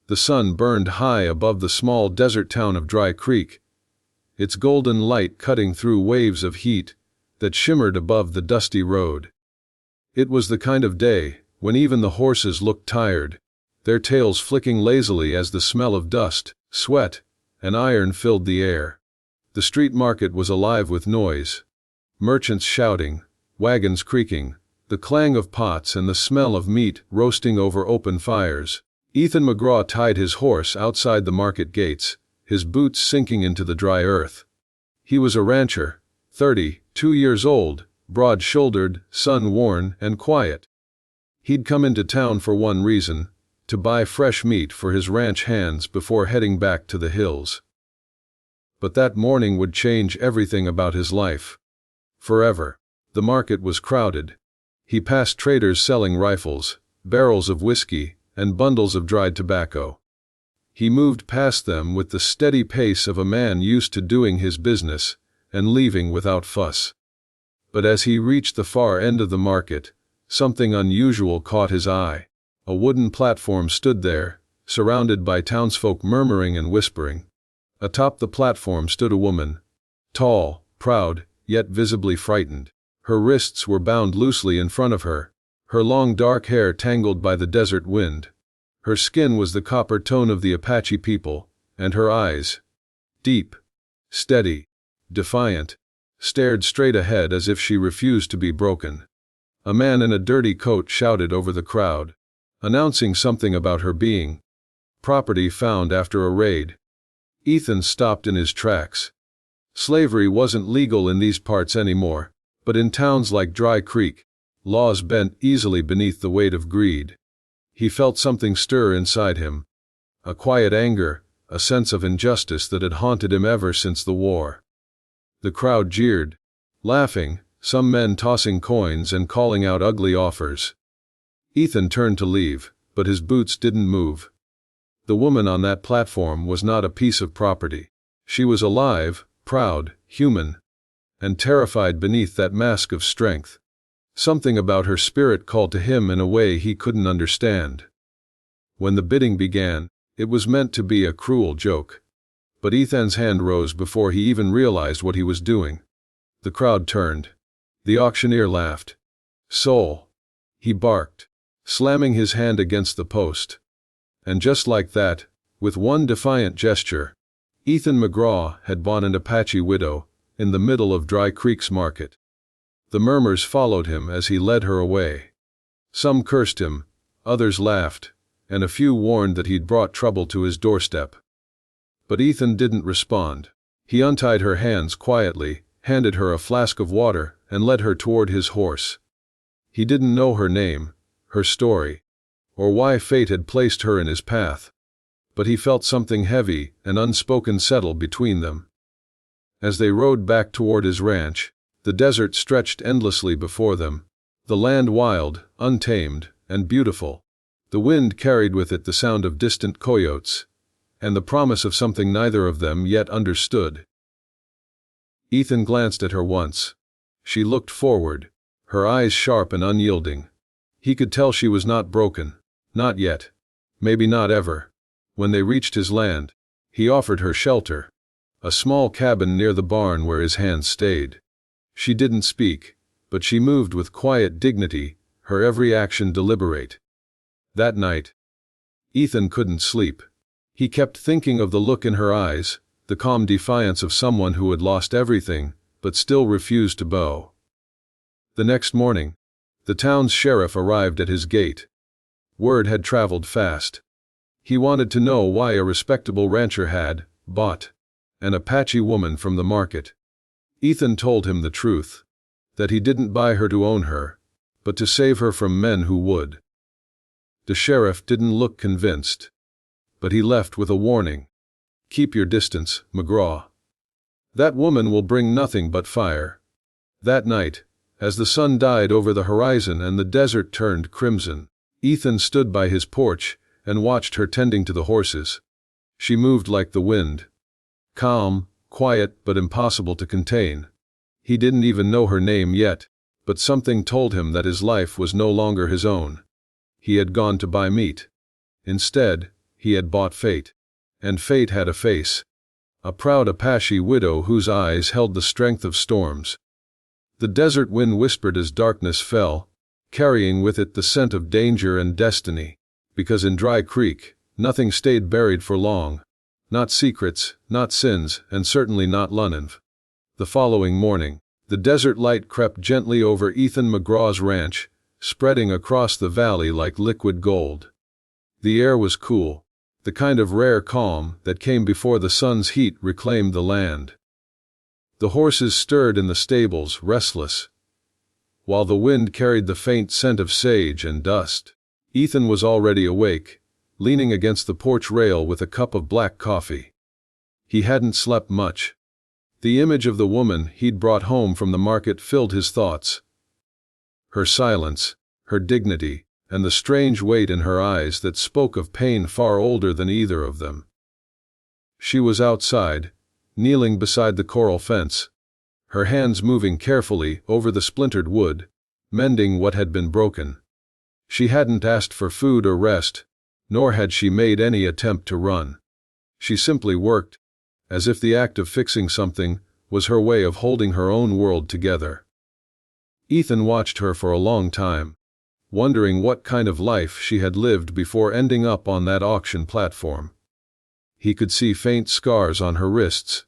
The sun burned high above the small desert town of Dry Creek, its golden light cutting through waves of heat that shimmered above the dusty road. It was the kind of day when even the horses looked tired, their tails flicking lazily as the smell of dust, sweat, and iron filled the air. The street market was alive with noise. Merchants shouting, wagons creaking, the clang of pots and the smell of meat roasting over open fires. Ethan McGraw tied his horse outside the market gates, his boots sinking into the dry earth. He was a rancher, 32 years old, broad-shouldered, sun-worn, and quiet. He'd come into town for one reason, to buy fresh meat for his ranch hands before heading back to the hills. But that morning would change everything about his life. Forever. The market was crowded. He passed traders selling rifles, barrels of whiskey, and bundles of dried tobacco. He moved past them with the steady pace of a man used to doing his business and leaving without fuss. But as he reached the far end of the market, something unusual caught his eye. A wooden platform stood there, surrounded by townsfolk murmuring and whispering. Atop the platform stood a woman, tall, proud, yet visibly frightened. Her wrists were bound loosely in front of her, her long dark hair tangled by the desert wind. Her skin was the copper tone of the Apache people, and her eyes, deep, steady, defiant, stared straight ahead as if she refused to be broken. A man in a dirty coat shouted over the crowd, announcing something about her being property found after a raid. Ethan stopped in his tracks. Slavery wasn't legal in these parts anymore, but in towns like Dry Creek, laws bent easily beneath the weight of greed. He felt something stir inside him, a quiet anger, a sense of injustice that had haunted him ever since the war. The crowd jeered, laughing, some men tossing coins and calling out ugly offers. Ethan turned to leave, but his boots didn't move. The woman on that platform was not a piece of property. She was alive, proud, human, and terrified beneath that mask of strength. Something about her spirit called to him in a way he couldn't understand. When the bidding began, it was meant to be a cruel joke. But Ethan's hand rose before he even realized what he was doing. The crowd turned. The auctioneer laughed. "Soul," he barked, slamming his hand against the post. And just like that, with one defiant gesture, Ethan McGraw had bought an Apache widow in the middle of Dry Creek's market. The murmurs followed him as he led her away. Some cursed him, others laughed, and a few warned that he'd brought trouble to his doorstep. But Ethan didn't respond. He untied her hands quietly, handed her a flask of water, and led her toward his horse. He didn't know her name, her story, or why fate had placed her in his path. But he felt something heavy and unspoken settle between them. As they rode back toward his ranch, the desert stretched endlessly before them, the land wild, untamed, and beautiful. The wind carried with it the sound of distant coyotes, and the promise of something neither of them yet understood. Ethan glanced at her once. She looked forward, her eyes sharp and unyielding. He could tell she was not broken, not yet, maybe not ever. When they reached his land, he offered her shelter, a small cabin near the barn where his hands stayed. She didn't speak, but she moved with quiet dignity, her every action deliberate. That night, Ethan couldn't sleep. He kept thinking of the look in her eyes, the calm defiance of someone who had lost everything, but still refused to bow. The next morning, the town's sheriff arrived at his gate. Word had traveled fast. He wanted to know why a respectable rancher had bought an Apache woman from the market. Ethan told him the truth, that he didn't buy her to own her, but to save her from men who would. The sheriff didn't look convinced, but he left with a warning. "Keep your distance, McGraw. That woman will bring nothing but fire." That night, as the sun died over the horizon and the desert turned crimson, Ethan stood by his porch and watched her tending to the horses. She moved like the wind. Calm, quiet, but impossible to contain. He didn't even know her name yet, but something told him that his life was no longer his own. He had gone to buy meat. Instead, he had bought fate. And fate had a face. A proud Apache widow whose eyes held the strength of storms. The desert wind whispered as darkness fell, carrying with it the scent of danger and destiny, because in Dry Creek, nothing stayed buried for long. Not secrets, not sins, and certainly not Lunenv. The following morning, the desert light crept gently over Ethan McGraw's ranch, spreading across the valley like liquid gold. The air was cool, the kind of rare calm that came before the sun's heat reclaimed the land. The horses stirred in the stables, restless, while the wind carried the faint scent of sage and dust. Ethan was already awake, leaning against the porch rail with a cup of black coffee. He hadn't slept much. The image of the woman he'd brought home from the market filled his thoughts. Her silence, her dignity, and the strange weight in her eyes that spoke of pain far older than either of them. She was outside, kneeling beside the coral fence, her hands moving carefully over the splintered wood, mending what had been broken. She hadn't asked for food or rest, nor had she made any attempt to run. She simply worked, as if the act of fixing something was her way of holding her own world together. Ethan watched her for a long time, wondering what kind of life she had lived before ending up on that auction platform. He could see faint scars on her wrists,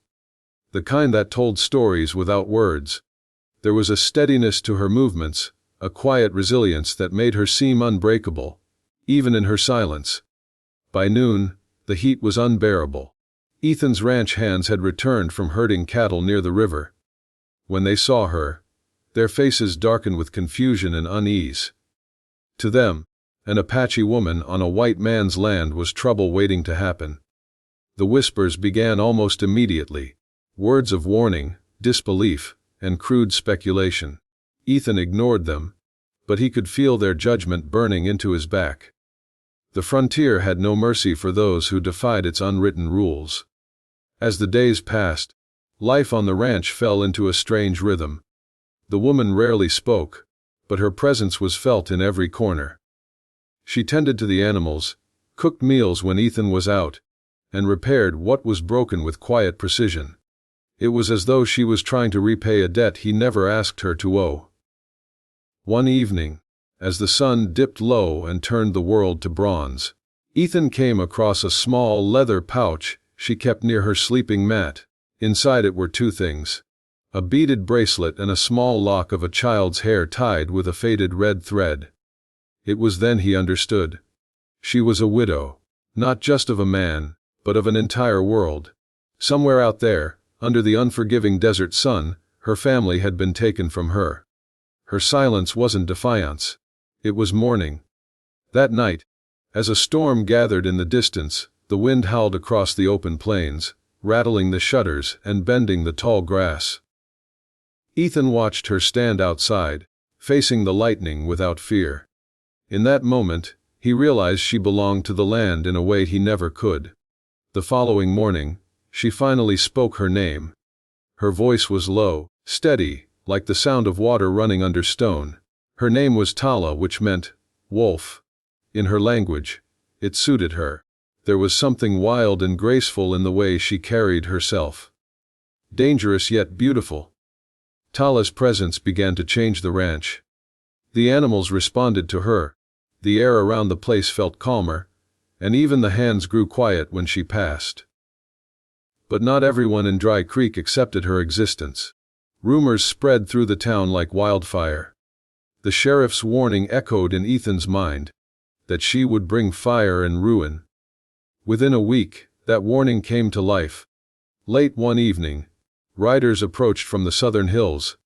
the kind that told stories without words. There was a steadiness to her movements, a quiet resilience that made her seem unbreakable, even in her silence. By noon, the heat was unbearable. Ethan's ranch hands had returned from herding cattle near the river. When they saw her, their faces darkened with confusion and unease. To them, an Apache woman on a white man's land was trouble waiting to happen. The whispers began almost immediately, words of warning, disbelief, and crude speculation. Ethan ignored them, but he could feel their judgment burning into his back. The frontier had no mercy for those who defied its unwritten rules. As the days passed, life on the ranch fell into a strange rhythm. The woman rarely spoke, but her presence was felt in every corner. She tended to the animals, cooked meals when Ethan was out, and repaired what was broken with quiet precision. It was as though she was trying to repay a debt he never asked her to owe. One evening, as the sun dipped low and turned the world to bronze, Ethan came across a small leather pouch she kept near her sleeping mat. Inside it were two things: a beaded bracelet and a small lock of a child's hair tied with a faded red thread. It was then he understood. She was a widow, not just of a man, but of an entire world. Somewhere out there, under the unforgiving desert sun, her family had been taken from her. Her silence wasn't defiance. It was mourning. That night, as a storm gathered in the distance, the wind howled across the open plains, rattling the shutters and bending the tall grass. Ethan watched her stand outside, facing the lightning without fear. In that moment, he realized she belonged to the land in a way he never could. The following morning, she finally spoke her name. Her voice was low, steady, like the sound of water running under stone. Her name was Tala, which meant wolf. In her language, it suited her. There was something wild and graceful in the way she carried herself. Dangerous yet beautiful. Tala's presence began to change the ranch. The animals responded to her. The air around the place felt calmer, and even the hands grew quiet when she passed. But not everyone in Dry Creek accepted her existence. Rumors spread through the town like wildfire. The sheriff's warning echoed in Ethan's mind, that she would bring fire and ruin. Within a week, that warning came to life. Late one evening, riders approached from the southern hills,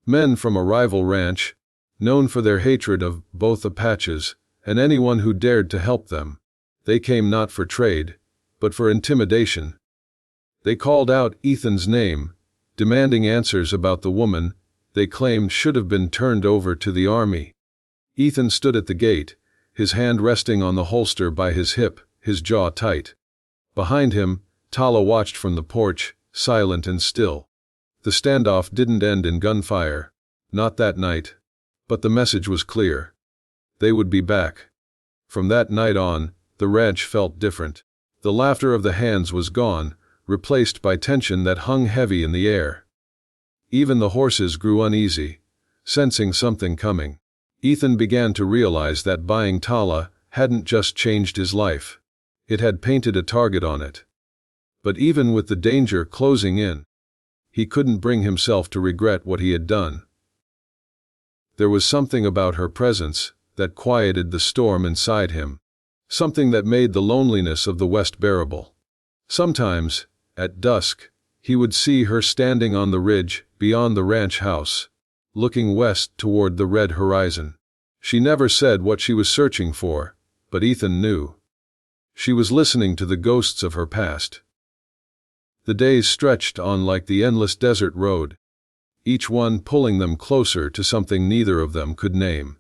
men from a rival ranch, known for their hatred of both Apaches and anyone who dared to help them. They came not for trade, but for intimidation. They called out Ethan's name, demanding answers about the woman they claimed should have been turned over to the army. Ethan stood at the gate, his hand resting on the holster by his hip, his jaw tight. Behind him, Tala watched from the porch, silent and still. The standoff didn't end in gunfire, not that night. But the message was clear. They would be back. From that night on, The ranch felt different. The laughter of the hands was gone, replaced by tension that hung heavy in the air. Even the horses grew uneasy, sensing something coming. Ethan began to realize that buying Tala hadn't just changed his life. It had painted a target on it. But even with the danger closing in, he couldn't bring himself to regret what he had done. There was something about her presence that quieted the storm inside him, something that made the loneliness of the West bearable. Sometimes, at dusk, he would see her standing on the ridge beyond the ranch house, looking west toward the red horizon. She never said what she was searching for, but Ethan knew. She was listening to the ghosts of her past. The days stretched on like the endless desert road, each one pulling them closer to something neither of them could name.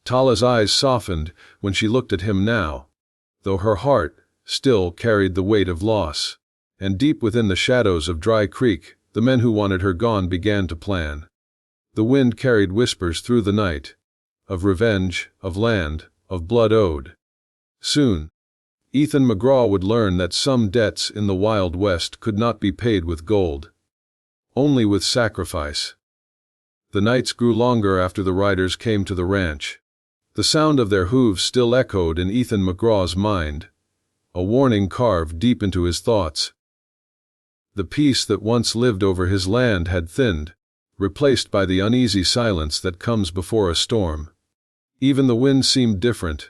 Tala's eyes softened when she looked at him now, though her heart still carried the weight of loss. And deep within the shadows of Dry Creek, the men who wanted her gone began to plan. The wind carried whispers through the night, of revenge, of land, of blood owed. Soon, Ethan McGraw would learn that some debts in the Wild West could not be paid with gold, only with sacrifice. The nights grew longer after the riders came to the ranch. The sound of their hooves still echoed in Ethan McGraw's mind, a warning carved deep into his thoughts. The peace that once lived over his land had thinned, replaced by the uneasy silence that comes before a storm. Even the wind seemed different,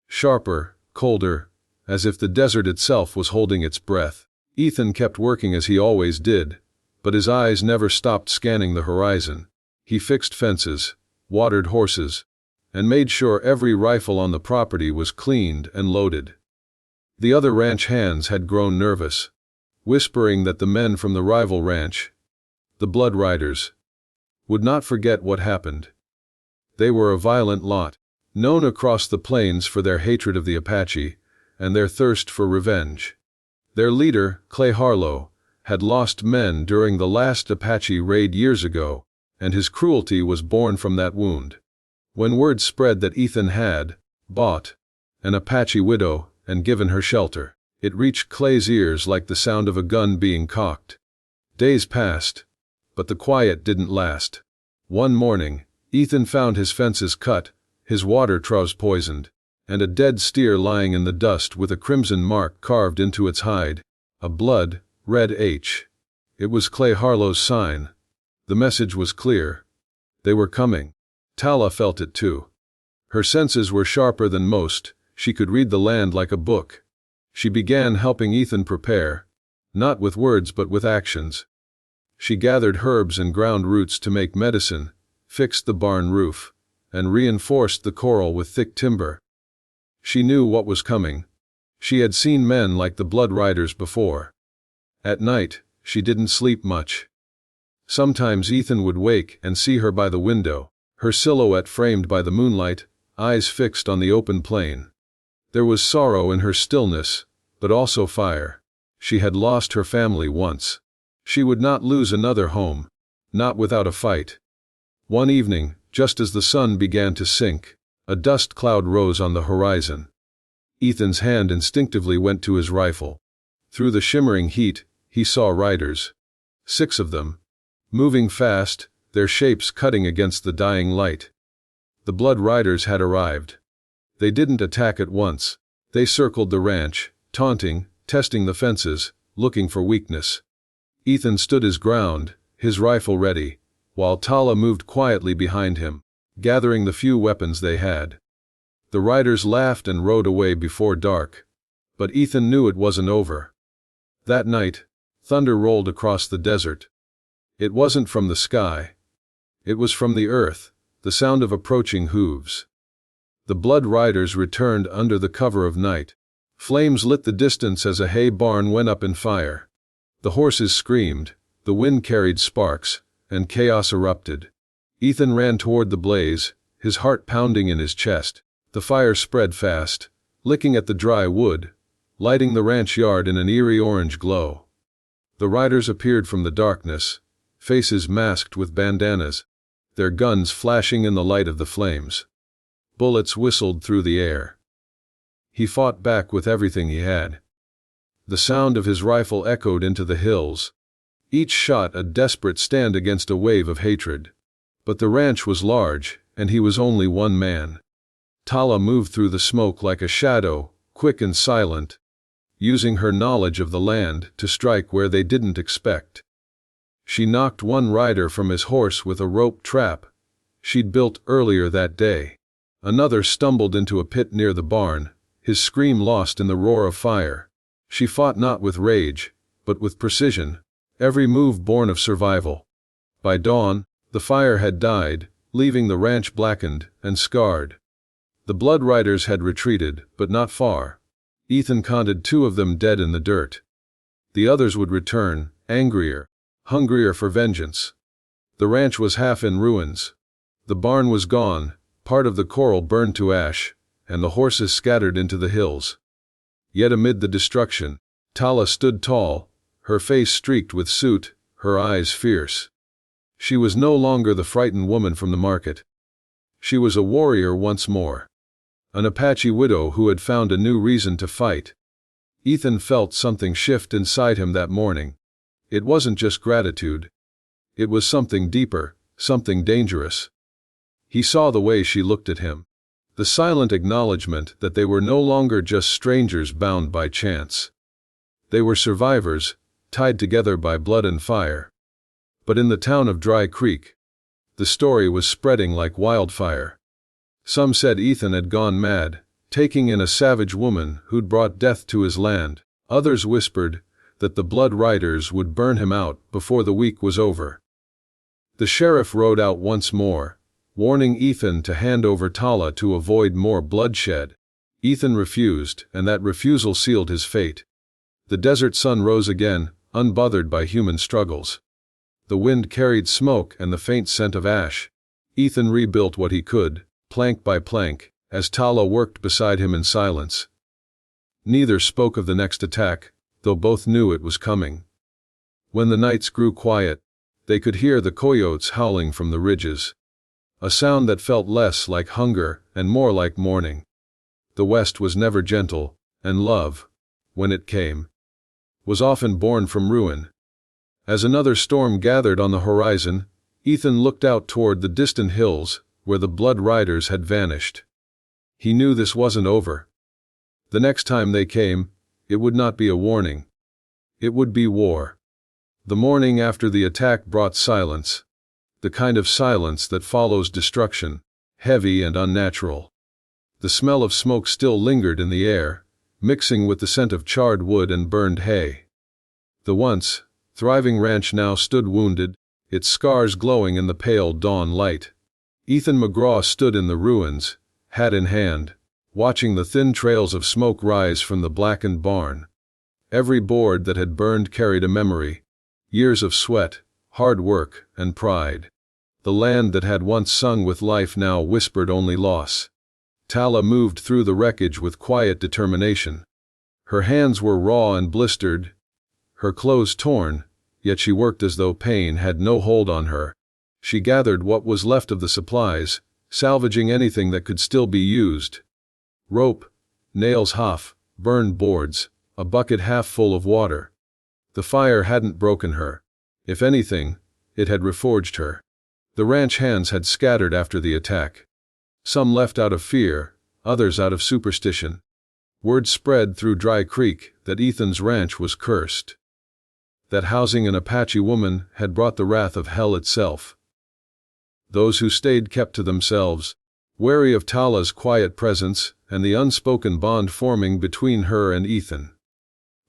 sharper, colder, as if the desert itself was holding its breath. Ethan kept working as he always did, but his eyes never stopped scanning the horizon. He fixed fences, watered horses, and made sure every rifle on the property was cleaned and loaded. The other ranch hands had grown nervous, whispering that the men from the rival ranch, the Blood Riders, would not forget what happened. They were a violent lot, known across the plains for their hatred of the Apache and their thirst for revenge. Their leader, Clay Harlow, had lost men during the last Apache raid years ago, and his cruelty was born from that wound. When word spread that Ethan had bought an Apache widow and given her shelter, it reached Clay's ears like the sound of a gun being cocked. Days passed, but the quiet didn't last. One morning, Ethan found his fences cut, his water troughs poisoned, and a dead steer lying in the dust with a crimson mark carved into its hide, a blood-red H. It was Clay Harlow's sign. The message was clear. They were coming. Tala felt it too. Her senses were sharper than most. She could read the land like a book. She began helping Ethan prepare, not with words but with actions. She gathered herbs and ground roots to make medicine, fixed the barn roof, and reinforced the corral with thick timber. She knew what was coming. She had seen men like the Blood Riders before. At night, she didn't sleep much. Sometimes Ethan would wake and see her by the window, her silhouette framed by the moonlight, eyes fixed on the open plain. There was sorrow in her stillness, but also fire. She had lost her family once. She would not lose another home, not without a fight. One evening, just as the sun began to sink, a dust cloud rose on the horizon. Ethan's hand instinctively went to his rifle. Through the shimmering heat, he saw riders. 6 of them, moving fast, their shapes cutting against the dying light. The Blood Riders had arrived. They didn't attack at once. They circled the ranch, taunting, testing the fences, looking for weakness. Ethan stood his ground, his rifle ready, while Tala moved quietly behind him, gathering the few weapons they had. The riders laughed and rode away before dark, but Ethan knew it wasn't over. That night, thunder rolled across the desert. It wasn't from the sky. It was from the earth, the sound of approaching hooves. The Blood Riders returned under the cover of night. Flames lit the distance as a hay barn went up in fire. The horses screamed, the wind carried sparks, and chaos erupted. Ethan ran toward the blaze, his heart pounding in his chest. The fire spread fast, licking at the dry wood, lighting the ranch yard in an eerie orange glow. The riders appeared from the darkness, faces masked with bandanas, their guns flashing in the light of the flames. Bullets whistled through the air. He fought back with everything he had. The sound of his rifle echoed into the hills, each shot a desperate stand against a wave of hatred. But the ranch was large, and he was only one man. Tala moved through the smoke like a shadow, quick and silent, using her knowledge of the land to strike where they didn't expect. She knocked one rider from his horse with a rope trap she'd built earlier that day. Another stumbled into a pit near the barn, his scream lost in the roar of fire. She fought not with rage, but with precision, every move born of survival. By dawn, the fire had died, leaving the ranch blackened and scarred. The blood riders had retreated, but not far. Ethan counted 2 of them dead in the dirt. The others would return, angrier, hungrier for vengeance. The ranch was half in ruins. The barn was gone, part of the corral burned to ash, and the horses scattered into the hills. Yet amid the destruction, Tala stood tall, her face streaked with soot, her eyes fierce. She was no longer the frightened woman from the market. She was a warrior once more. An Apache widow who had found a new reason to fight. Ethan felt something shift inside him that morning. It wasn't just gratitude. It was something deeper, something dangerous. He saw the way she looked at him. The silent acknowledgement that they were no longer just strangers bound by chance. They were survivors, tied together by blood and fire. But in the town of Dry Creek, the story was spreading like wildfire. Some said Ethan had gone mad, taking in a savage woman who'd brought death to his land. Others whispered that the blood riders would burn him out before the week was over. The sheriff rode out once more, warning Ethan to hand over Tala to avoid more bloodshed. Ethan refused, and that refusal sealed his fate. The desert sun rose again, unbothered by human struggles. The wind carried smoke and the faint scent of ash. Ethan rebuilt what he could, plank by plank, as Tala worked beside him in silence. Neither spoke of the next attack, though both knew it was coming. When the nights grew quiet, they could hear the coyotes howling from the ridges. A sound that felt less like hunger and more like mourning. The West was never gentle, and love, when it came, was often born from ruin. As another storm gathered on the horizon, Ethan looked out toward the distant hills where the blood riders had vanished. He knew this wasn't over. The next time they came, it would not be a warning. It would be war. The morning after the attack brought silence. The kind of silence that follows destruction, heavy and unnatural. The smell of smoke still lingered in the air, mixing with the scent of charred wood and burned hay. The once thriving ranch now stood wounded, its scars glowing in the pale dawn light. Ethan McGraw stood in the ruins, hat in hand, watching the thin trails of smoke rise from the blackened barn. Every board that had burned carried a memory, years of sweat, hard work, and pride. The land that had once sung with life now whispered only loss. Tala moved through the wreckage with quiet determination. Her hands were raw and blistered, her clothes torn, yet she worked as though pain had no hold on her. She gathered what was left of the supplies, salvaging anything that could still be used. Rope, nails, burned boards, a bucket half full of water. The fire hadn't broken her. If anything, it had reforged her. The ranch hands had scattered after the attack. Some left out of fear, others out of superstition. Word spread through Dry Creek that Ethan's ranch was cursed. That housing an Apache woman had brought the wrath of hell itself. Those who stayed kept to themselves, wary of Tala's quiet presence and the unspoken bond forming between her and Ethan.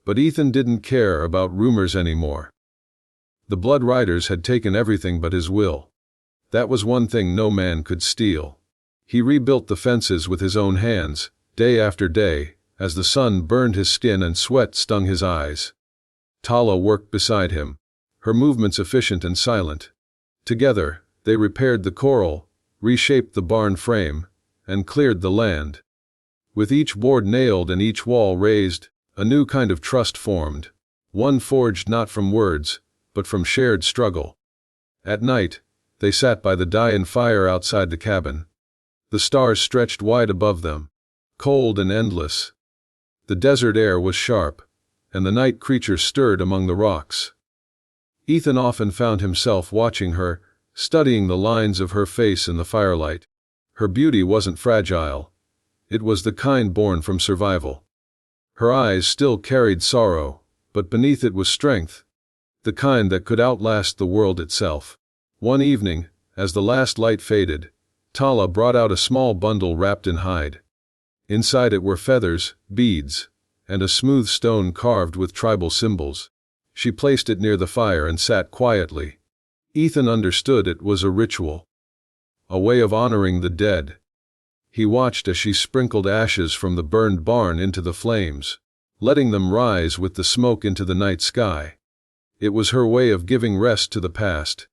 But Ethan didn't care about rumors anymore. The blood riders had taken everything but his will. That was one thing no man could steal. He rebuilt the fences with his own hands, day after day, as the sun burned his skin and sweat stung his eyes. Tala worked beside him, her movements efficient and silent. Together, they repaired the corral, reshaped the barn frame, and cleared the land. With each board nailed and each wall raised, a new kind of trust formed, one forged not from words, but from shared struggle. At night, they sat by the die-in fire outside the cabin. The stars stretched wide above them, cold and endless, The desert air was sharp, and the night creatures stirred among the rocks. Ethan often found himself watching her, studying the lines of her face in the firelight. Her beauty wasn't fragile. It was the kind born from survival. Her eyes still carried sorrow, but beneath it was strength, the kind that could outlast the world itself. One evening, as the last light faded, Tala brought out a small bundle wrapped in hide. Inside it were feathers, beads, and a smooth stone carved with tribal symbols. She placed it near the fire and sat quietly. Ethan understood it was a ritual, a way of honoring the dead. He watched as she sprinkled ashes from the burned barn into the flames, letting them rise with the smoke into the night sky. It was her way of giving rest to the past,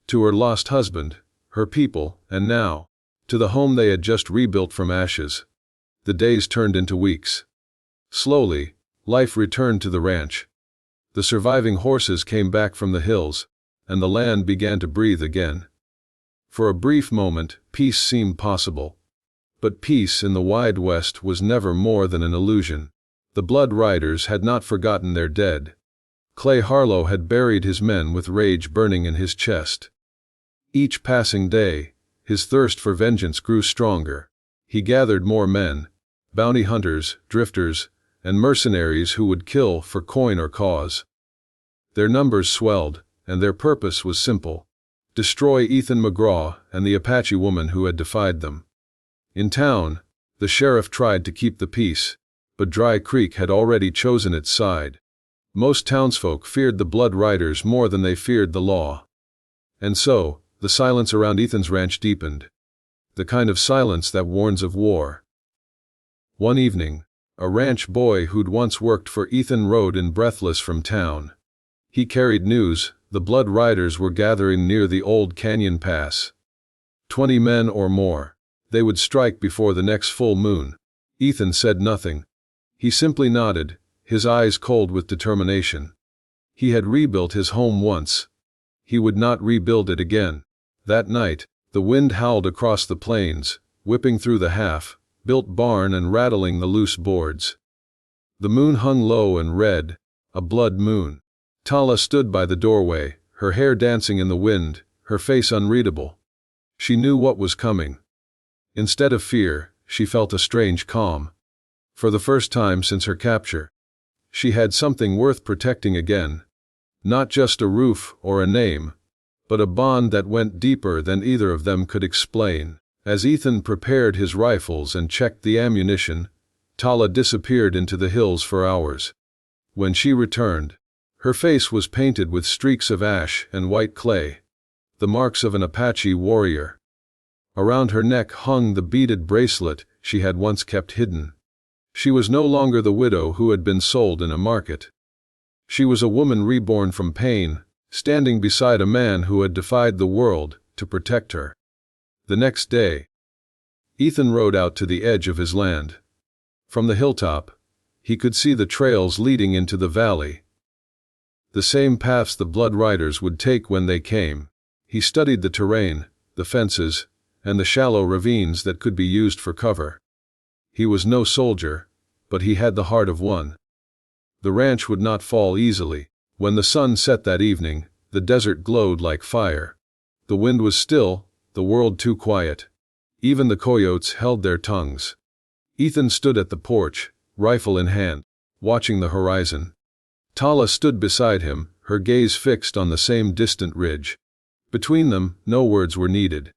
to her lost husband, her people, and now, to the home they had just rebuilt from ashes. The days turned into weeks. Slowly, life returned to the ranch. The surviving horses came back from the hills, and the land began to breathe again. For a brief moment, peace seemed possible. But peace in the wide West was never more than an illusion. The Blood Riders had not forgotten their dead. Clay Harlow had buried his men with rage burning in his chest. Each passing day, his thirst for vengeance grew stronger. He gathered more men, bounty hunters, drifters, and mercenaries who would kill for coin or cause. Their numbers swelled, and their purpose was simple: destroy Ethan McGraw and the Apache woman who had defied them. In town, the sheriff tried to keep the peace, but Dry Creek had already chosen its side. Most townsfolk feared the Blood Riders more than they feared the law. And so, the silence around Ethan's ranch deepened. The kind of silence that warns of war. One evening, a ranch boy who'd once worked for Ethan rode in breathless from town. He carried news: the Blood Riders were gathering near the old canyon pass. 20 men or more. They would strike before the next full moon. Ethan said nothing. He simply nodded, his eyes cold with determination. He had rebuilt his home once. He would not rebuild it again. That night, the wind howled across the plains, whipping through the half-built barn and rattling the loose boards. The moon hung low and red, a blood moon. Tala stood by the doorway, her hair dancing in the wind, her face unreadable. She knew what was coming. Instead of fear, she felt a strange calm. For the first time since her capture, she had something worth protecting again. Not just a roof or a name, but a bond that went deeper than either of them could explain. As Ethan prepared his rifles and checked the ammunition, Tala disappeared into the hills for hours. When she returned, her face was painted with streaks of ash and white clay, the marks of an Apache warrior. Around her neck hung the beaded bracelet she had once kept hidden. She was no longer the widow who had been sold in a market. She was a woman reborn from pain, standing beside a man who had defied the world to protect her. The next day, Ethan rode out to the edge of his land. From the hilltop, he could see the trails leading into the valley. The same paths the Blood Riders would take when they came. He studied the terrain, the fences, and the shallow ravines that could be used for cover. He was no soldier, but he had the heart of one. The ranch would not fall easily. When the sun set that evening, the desert glowed like fire. The wind was still, the world too quiet. Even the coyotes held their tongues. Ethan stood at the porch, rifle in hand, watching the horizon. Tala stood beside him, her gaze fixed on the same distant ridge. Between them, no words were needed.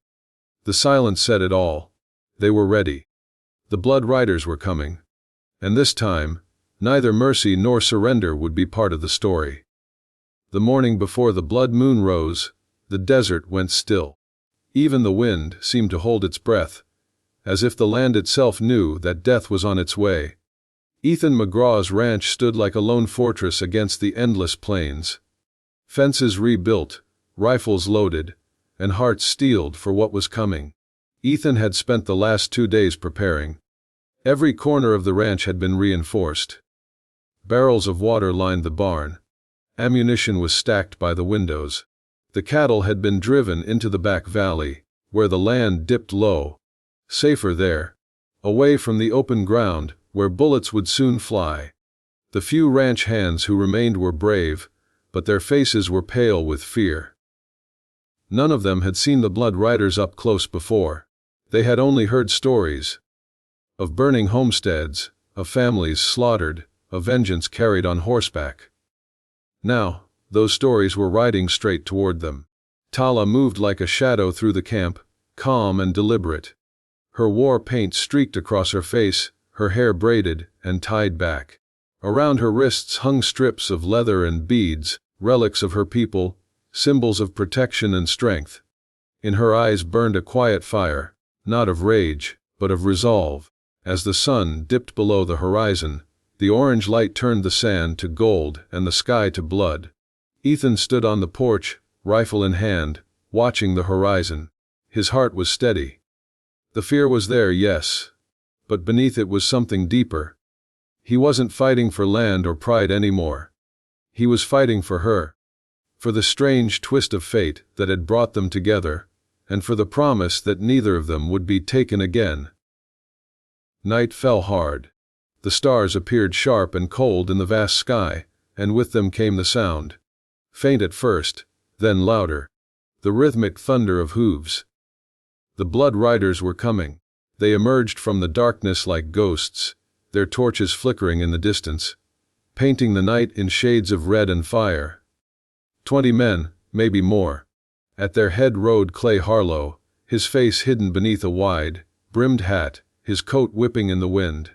The silence said it all. They were ready. The Blood Riders were coming. And this time, neither mercy nor surrender would be part of the story. The morning before the blood moon rose, the desert went still. Even the wind seemed to hold its breath, as if the land itself knew that death was on its way. Ethan McGraw's ranch stood like a lone fortress against the endless plains. Fences rebuilt, rifles loaded, and hearts steeled for what was coming. Ethan had spent the last 2 days preparing. Every corner of the ranch had been reinforced. Barrels of water lined the barn. Ammunition was stacked by the windows. The cattle had been driven into the back valley, where the land dipped low. Safer there, away from the open ground, where bullets would soon fly. The few ranch hands who remained were brave, but their faces were pale with fear. None of them had seen the Blood Riders up close before. They had only heard stories of burning homesteads, of families slaughtered, of vengeance carried on horseback. Now, those stories were riding straight toward them. Tala moved like a shadow through the camp, calm and deliberate. Her war paint streaked across her face, her hair braided and tied back. Around her wrists hung strips of leather and beads, relics of her people, symbols of protection and strength. In her eyes burned a quiet fire, not of rage, but of resolve. As the sun dipped below the horizon, the orange light turned the sand to gold and the sky to blood. Ethan stood on the porch, rifle in hand, watching the horizon. His heart was steady. The fear was there, yes, but beneath it was something deeper. He wasn't fighting for land or pride anymore. He was fighting for her. For the strange twist of fate that had brought them together, and for the promise that neither of them would be taken again. Night fell hard. The stars appeared sharp and cold in the vast sky, and with them came the sound. Faint at first, then louder. The rhythmic thunder of hooves. The Blood Riders were coming. They emerged from the darkness like ghosts, their torches flickering in the distance, painting the night in shades of red and fire. 20 men, maybe more. At their head rode Clay Harlow, his face hidden beneath a wide, brimmed hat, his coat whipping in the wind.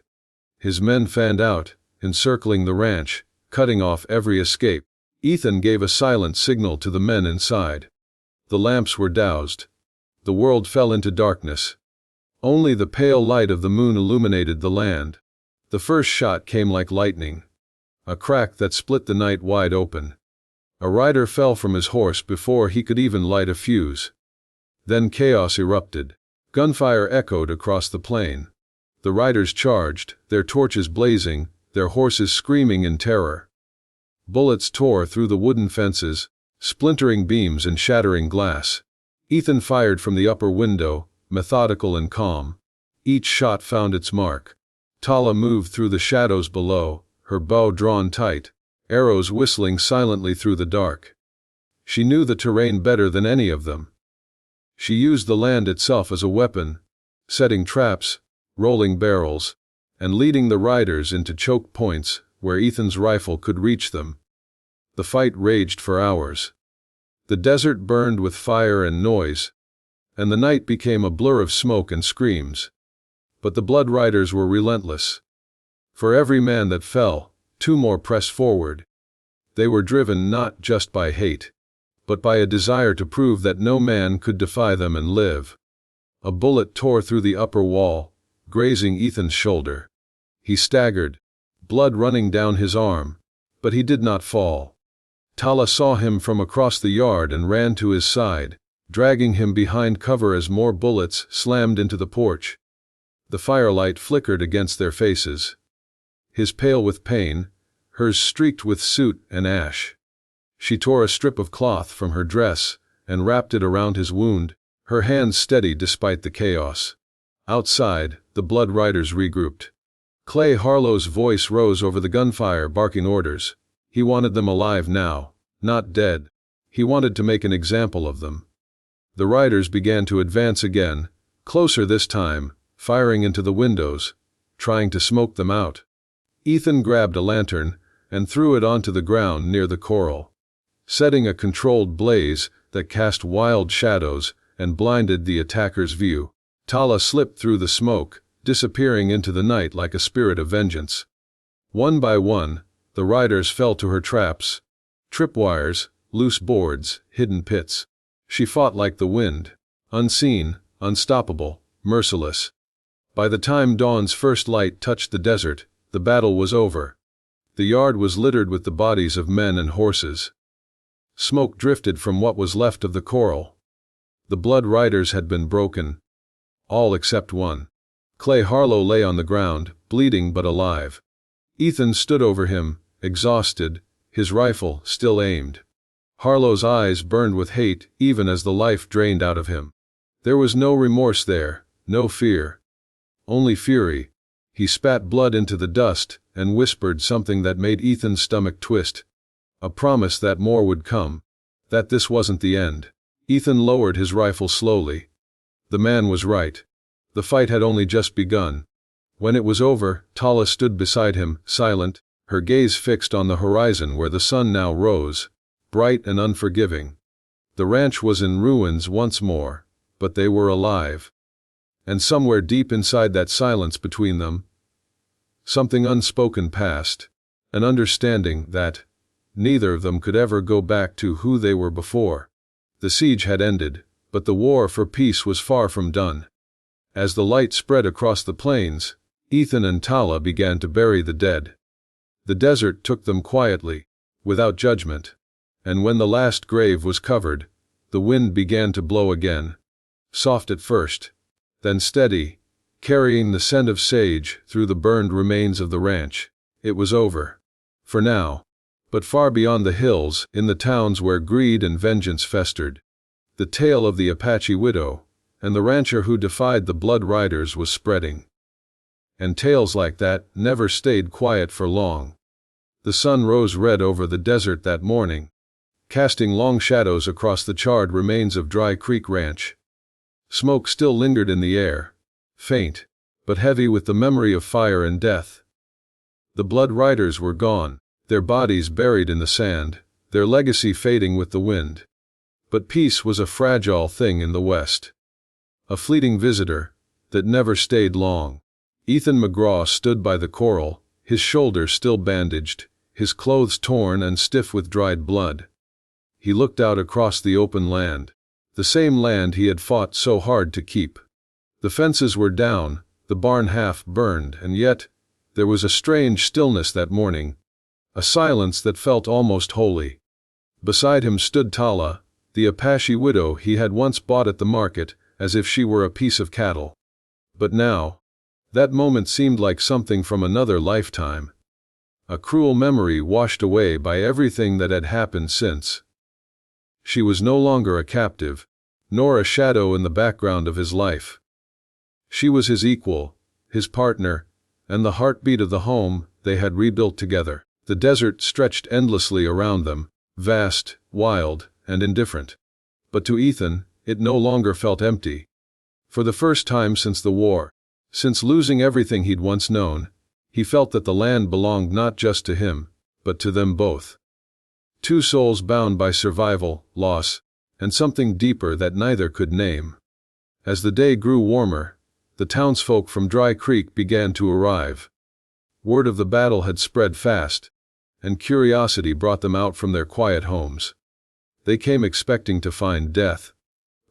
His men fanned out, encircling the ranch, cutting off every escape. Ethan gave a silent signal to the men inside. The lamps were doused. The world fell into darkness. Only the pale light of the moon illuminated the land. The first shot came like lightning, a crack that split the night wide open. A rider fell from his horse before he could even light a fuse. Then chaos erupted. Gunfire echoed across the plain. The riders charged, their torches blazing, their horses screaming in terror. Bullets tore through the wooden fences, splintering beams and shattering glass. Ethan fired from the upper window, methodical and calm. Each shot found its mark. Tala moved through the shadows below, her bow drawn tight, arrows whistling silently through the dark. She knew the terrain better than any of them. She used the land itself as a weapon, setting traps, rolling barrels, and leading the riders into choke points where Ethan's rifle could reach them. The fight raged for hours. The desert burned with fire and noise, and the night became a blur of smoke and screams. But the Blood Riders were relentless. For every man that fell, 2 more pressed forward. They were driven not just by hate, but by a desire to prove that no man could defy them and live. A bullet tore through the upper wall, grazing Ethan's shoulder. He staggered, blood running down his arm, but he did not fall. Tala saw him from across the yard and ran to his side, dragging him behind cover as more bullets slammed into the porch. The firelight flickered against their faces. His pale with pain, hers streaked with soot and ash. She tore a strip of cloth from her dress and wrapped it around his wound, her hands steady despite the chaos. Outside, the Blood Riders regrouped. Clay Harlow's voice rose over the gunfire, barking orders. He wanted them alive now, not dead. He wanted to make an example of them. The riders began to advance again, closer this time, firing into the windows, trying to smoke them out. Ethan grabbed a lantern and threw it onto the ground near the corral, setting a controlled blaze that cast wild shadows and blinded the attackers' view. Tala slipped through the smoke, disappearing into the night like a spirit of vengeance. One by one, the riders fell to her traps. Tripwires, loose boards, hidden pits. She fought like the wind, unseen, unstoppable, merciless. By the time dawn's first light touched the desert, the battle was over. The yard was littered with the bodies of men and horses. Smoke drifted from what was left of the corral. The Blood Riders had been broken. All except one. Clay Harlow lay on the ground, bleeding but alive. Ethan stood over him, exhausted, his rifle still aimed. Harlow's eyes burned with hate even as the life drained out of him. There was no remorse there, no fear. Only fury. He spat blood into the dust and whispered something that made Ethan's stomach twist. A promise that more would come. That this wasn't the end. Ethan lowered his rifle slowly. The man was right. The fight had only just begun. When it was over, Tala stood beside him, silent, her gaze fixed on the horizon where the sun now rose, bright and unforgiving. The ranch was in ruins once more, but they were alive. And somewhere deep inside that silence between them, something unspoken passed, an understanding that neither of them could ever go back to who they were before. The siege had ended, but the war for peace was far from done. As the light spread across the plains, Ethan and Tala began to bury the dead. The desert took them quietly, without judgment, and when the last grave was covered, the wind began to blow again, soft at first, then steady, carrying the scent of sage through the burned remains of the ranch. It was over. For now. But far beyond the hills, in the towns where greed and vengeance festered, the tale of the Apache widow and the rancher who defied the blood riders was spreading. And tales like that never stayed quiet for long. The sun rose red over the desert that morning, casting long shadows across the charred remains of Dry Creek Ranch. Smoke still lingered in the air, faint, but heavy with the memory of fire and death. The blood riders were gone, their bodies buried in the sand, their legacy fading with the wind. But peace was a fragile thing in the West. A fleeting visitor that never stayed long. Ethan McGraw stood by the corral, his shoulders still bandaged, his clothes torn and stiff with dried blood. He looked out across the open land, the same land he had fought so hard to keep. The fences were down, the barn half burned, and yet there was a strange stillness that morning, a silence that felt almost holy. Beside him stood Tala, the Apache widow he had once bought at the market, as if she were a piece of cattle. But now, that moment seemed like something from another lifetime. A cruel memory washed away by everything that had happened since. She was no longer a captive, nor a shadow in the background of his life. She was his equal, his partner, and the heartbeat of the home they had rebuilt together. The desert stretched endlessly around them, vast, wild, and indifferent. But to Ethan, it no longer felt empty. For the first time since the war, since losing everything he'd once known, he felt that the land belonged not just to him, but to them both. Two souls bound by survival, loss, and something deeper that neither could name. As the day grew warmer, the townsfolk from Dry Creek began to arrive. Word of the battle had spread fast, and curiosity brought them out from their quiet homes. They came expecting to find death.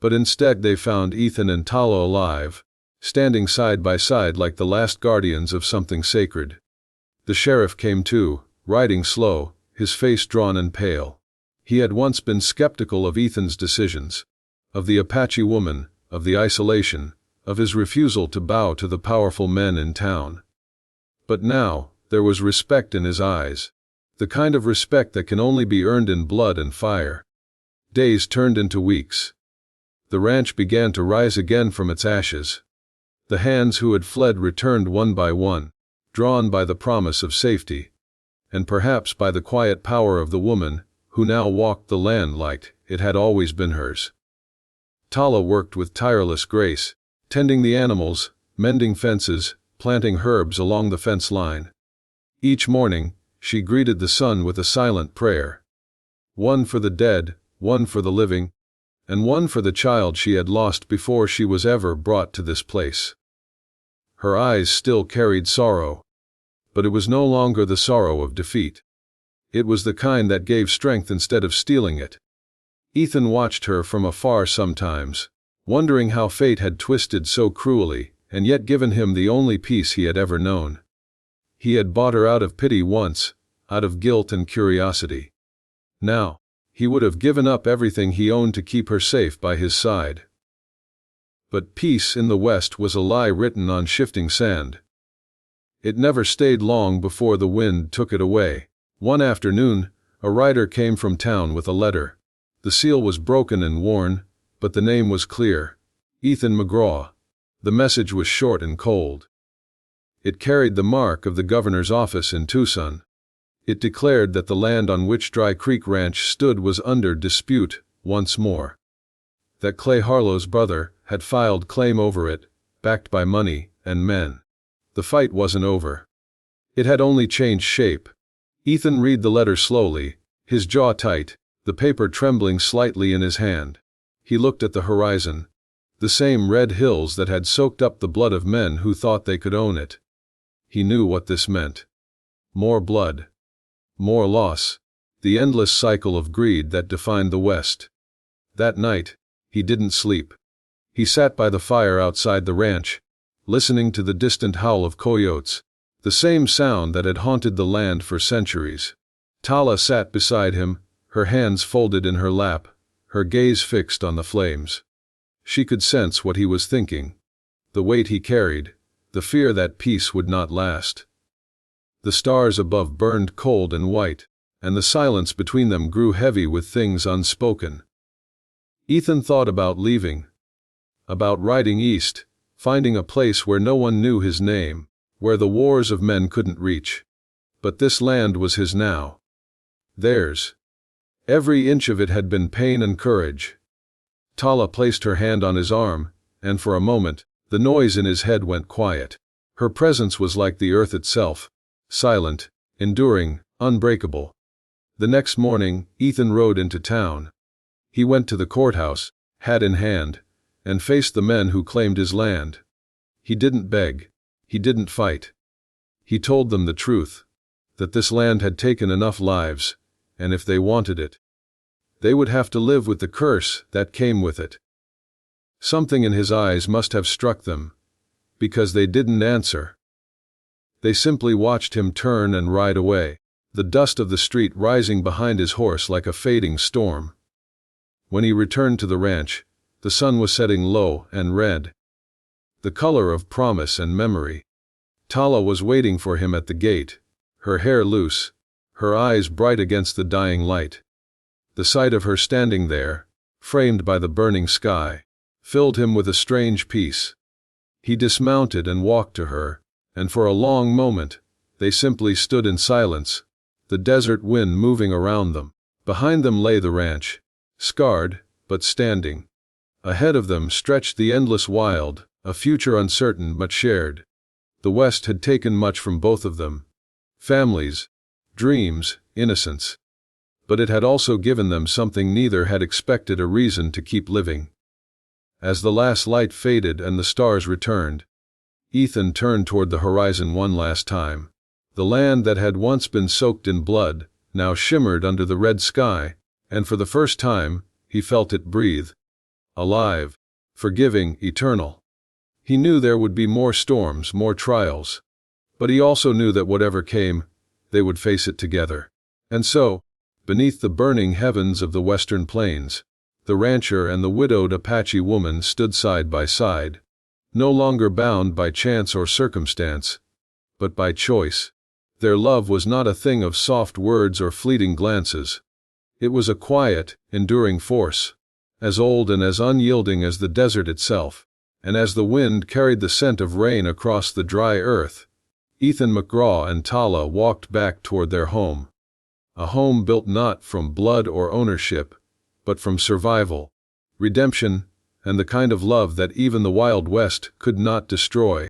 But instead they found Ethan and Tala alive, standing side by side like the last guardians of something sacred. The sheriff came too, riding slow, his face drawn and pale. He had once been skeptical of Ethan's decisions, of the Apache woman, of the isolation, of his refusal to bow to the powerful men in town. But now, there was respect in his eyes, the kind of respect that can only be earned in blood and fire. Days turned into weeks. The ranch began to rise again from its ashes. The hands who had fled returned one by one, drawn by the promise of safety, and perhaps by the quiet power of the woman who now walked the land like it had always been hers. Tala worked with tireless grace, tending the animals, mending fences, planting herbs along the fence line. Each morning, she greeted the sun with a silent prayer. One for the dead, one for the living, and one for the child she had lost before she was ever brought to this place. Her eyes still carried sorrow, but it was no longer the sorrow of defeat. It was the kind that gave strength instead of stealing it. Ethan watched her from afar sometimes, wondering how fate had twisted so cruelly, and yet given him the only peace he had ever known. He had bought her out of pity once, out of guilt and curiosity. Now, he would have given up everything he owned to keep her safe by his side. But peace in the West was a lie written on shifting sand. It never stayed long before the wind took it away. One afternoon, a rider came from town with a letter. The seal was broken and worn, but the name was clear. Ethan McGraw. The message was short and cold. It carried the mark of the governor's office in Tucson. It declared that the land on which Dry Creek Ranch stood was under dispute once more. That Clay Harlow's brother had filed claim over it, backed by money and men. The fight wasn't over. It had only changed shape. Ethan read the letter slowly, his jaw tight, the paper trembling slightly in his hand. He looked at the horizon. The same red hills that had soaked up the blood of men who thought they could own it. He knew what this meant. More blood. More loss. The endless cycle of greed that defined the West. That night, he didn't sleep. He sat by the fire outside the ranch, listening to the distant howl of coyotes, the same sound that had haunted the land for centuries. Tala sat beside him, her hands folded in her lap, her gaze fixed on the flames. She could sense what he was thinking, the weight he carried, the fear that peace would not last. The stars above burned cold and white, and the silence between them grew heavy with things unspoken. Ethan thought about leaving, about riding east, finding a place where no one knew his name, where the wars of men couldn't reach. But this land was his now. Theirs. Every inch of it had been pain and courage. Tala placed her hand on his arm, and for a moment, the noise in his head went quiet. Her presence was like the earth itself, silent, enduring, unbreakable. The next morning, Ethan rode into town. He went to the courthouse, hat in hand, and faced the men who claimed his land. He didn't beg. He didn't fight. He told them the truth, that this land had taken enough lives, and if they wanted it, they would have to live with the curse that came with it. Something in his eyes must have struck them, because they didn't answer. They simply watched him turn and ride away, the dust of the street rising behind his horse like a fading storm. When he returned to the ranch, the sun was setting low and red, the color of promise and memory. Tala was waiting for him at the gate, her hair loose, her eyes bright against the dying light. The sight of her standing there, framed by the burning sky, filled him with a strange peace. He dismounted and walked to her, and for a long moment, they simply stood in silence, the desert wind moving around them. Behind them lay the ranch, scarred, but standing. Ahead of them stretched the endless wild, a future uncertain but shared. The West had taken much from both of them. Families, dreams, innocence. But it had also given them something neither had expected: a reason to keep living. As the last light faded and the stars returned, Ethan turned toward the horizon one last time. The land that had once been soaked in blood now shimmered under the red sky, and for the first time, he felt it breathe. Alive, forgiving, eternal. He knew there would be more storms, more trials. But he also knew that whatever came, they would face it together. And so, beneath the burning heavens of the western plains, the rancher and the widowed Apache woman stood side by side, no longer bound by chance or circumstance, but by choice. Their love was not a thing of soft words or fleeting glances. It was a quiet, enduring force, as old and as unyielding as the desert itself. And as the wind carried the scent of rain across the dry earth, Ethan McGraw and Tala walked back toward their home. A home built not from blood or ownership, but from survival, redemption, and the kind of love that even the Wild West could not destroy.